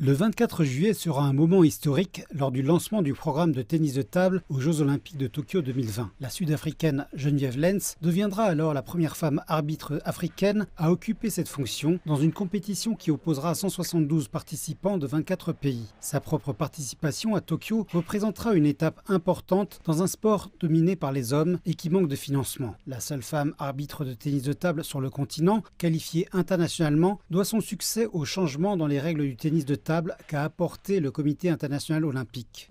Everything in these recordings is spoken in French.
Le 24 juillet sera un moment historique lors du lancement du programme de tennis de table aux Jeux Olympiques de Tokyo 2020. La Sud-Africaine Geneviève Lenz deviendra alors la première femme arbitre africaine à occuper cette fonction dans une compétition qui opposera 172 participants de 24 pays. Sa propre participation à Tokyo représentera une étape importante dans un sport dominé par les hommes et qui manque de financement. La seule femme arbitre de tennis de table sur le continent, qualifiée internationalement, doit son succès au changement dans les règles du tennis de table qu'a apporté le Comité international olympique.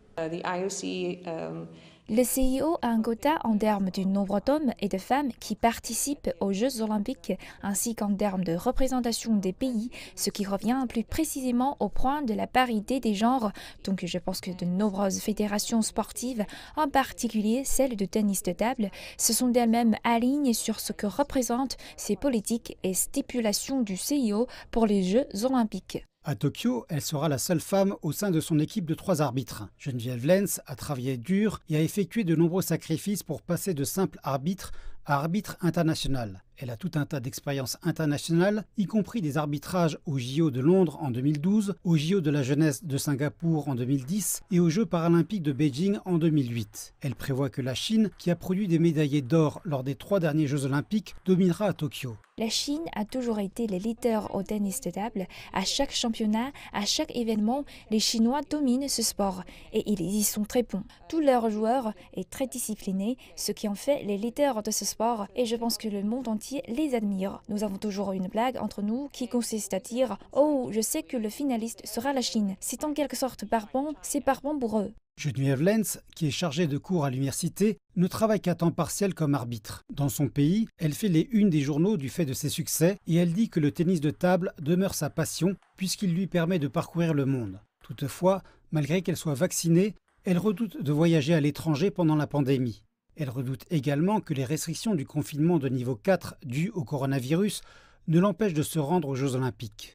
Le CIO a un quota en termes du nombre d'hommes et de femmes qui participent aux Jeux olympiques, ainsi qu'en termes de représentation des pays, ce qui revient plus précisément au point de la parité des genres. Donc je pense que de nombreuses fédérations sportives, en particulier celles de tennis de table, se sont d'elles-mêmes alignées sur ce que représentent ces politiques et stipulations du CIO pour les Jeux olympiques. À Tokyo, elle sera la seule femme au sein de son équipe de 3 arbitres. Geneviève Lenz a travaillé dur et a effectué de nombreux sacrifices pour passer de simple arbitre à arbitre international. Elle a tout un tas d'expériences internationales, y compris des arbitrages aux JO de Londres en 2012, aux JO de la jeunesse de Singapour en 2010 et aux Jeux paralympiques de Beijing en 2008. Elle prévoit que la Chine, qui a produit des médaillés d'or lors des 3 derniers Jeux olympiques, dominera à Tokyo. La Chine a toujours été le leader au tennis de table. À chaque championnat, à chaque événement, les Chinois dominent ce sport et ils y sont très bons. Tous leurs joueurs sont très disciplinés, ce qui en fait les leaders de ce sport et je pense que le monde entier les admire. Nous avons toujours une blague entre nous qui consiste à dire « Oh, je sais que le finaliste sera la Chine ». C'est en quelque sorte barbant, c'est barbant pour eux. Geneviève Lenz, qui est chargée de cours à l'université, ne travaille qu'à temps partiel comme arbitre. Dans son pays, elle fait les unes des journaux du fait de ses succès et elle dit que le tennis de table demeure sa passion puisqu'il lui permet de parcourir le monde. Toutefois, malgré qu'elle soit vaccinée, elle redoute de voyager à l'étranger pendant la pandémie. Elle redoute également que les restrictions du confinement de niveau 4 dues au coronavirus ne l'empêchent de se rendre aux Jeux olympiques.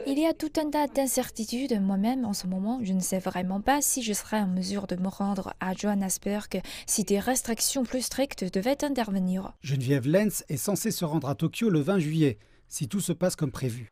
Il y a tout un tas d'incertitudes. Moi-même, en ce moment, je ne sais vraiment pas si je serai en mesure de me rendre à Johannesburg si des restrictions plus strictes devaient intervenir. Geneviève Lenz est censée se rendre à Tokyo le 20 juillet, si tout se passe comme prévu.